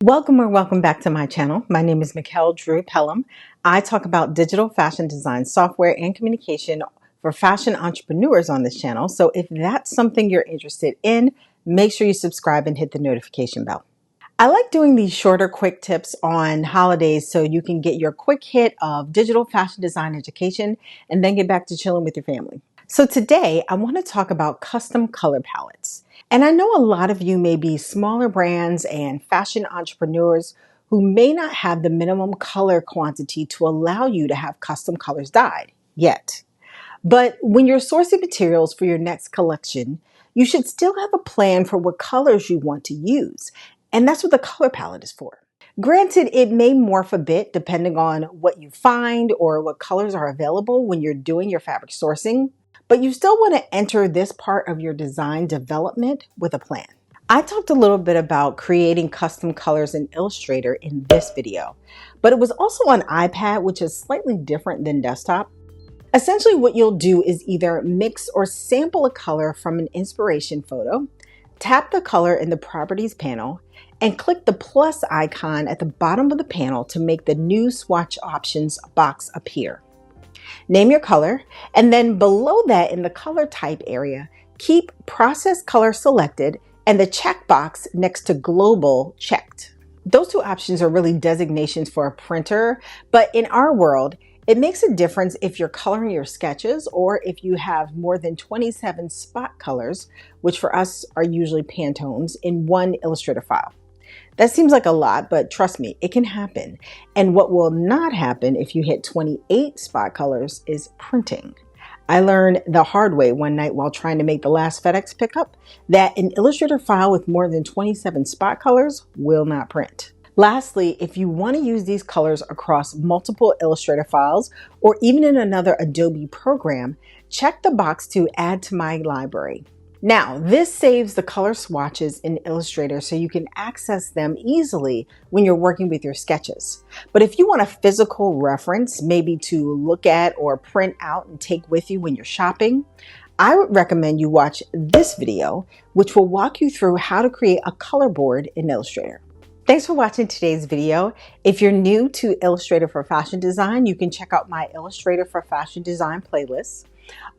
Welcome or welcome back to my channel. My name is Mikkel Drew Pelham. I talk about digital fashion design software and communication for fashion entrepreneurs on this channel. So if that's something you're interested in, make sure you subscribe and hit the notification bell. I like doing these shorter, quick tips on holidays so you can get your quick hit of digital fashion design education and then get back to chilling with your family. So today I want to talk about custom color palettes. And I know a lot of you may be smaller brands and fashion entrepreneurs who may not have the minimum color quantity to allow you to have custom colors dyed yet. But when you're sourcing materials for your next collection, you should still have a plan for what colors you want to use. And that's what the color palette is for. Granted, it may morph a bit depending on what you find or what colors are available when you're doing your fabric sourcing, but you still want to enter this part of your design development with a plan. I talked a little bit about creating custom colors in Illustrator in this video, but it was also on iPad, which is slightly different than desktop. Essentially, what you'll do is either mix or sample a color from an inspiration photo, tap the color in the Properties panel, and click the plus icon at the bottom of the panel to make the New Swatch Options box appear. Name your color, and then below that in the color type area, keep Process Color selected and the checkbox next to Global checked. Those two options are really designations for a printer, but in our world, it makes a difference if you're coloring your sketches or if you have more than 27 spot colors, which for us are usually Pantones, in one Illustrator file. That seems like a lot, but trust me, it can happen. And what will not happen if you hit 28 spot colors is printing. I learned the hard way one night while trying to make the last FedEx pickup that an Illustrator file with more than 27 spot colors will not print. Lastly, if you want to use these colors across multiple Illustrator files or even in another Adobe program, check the box to Add to My Library. Now, this saves the color swatches in Illustrator so you can access them easily when you're working with your sketches. But if you want a physical reference, maybe to look at or print out and take with you when you're shopping, I would recommend you watch this video, which will walk you through how to create a color board in Illustrator. Thanks for watching today's video. If you're new to Illustrator for Fashion Design, you can check out my Illustrator for Fashion Design playlist.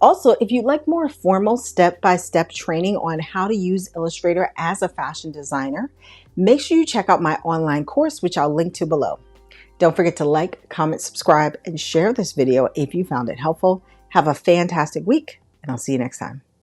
Also, if you'd like more formal step-by-step training on how to use Illustrator as a fashion designer, make sure you check out my online course, which I'll link to below. Don't forget to like, comment, subscribe, and share this video if you found it helpful. Have a fantastic week, and I'll see you next time.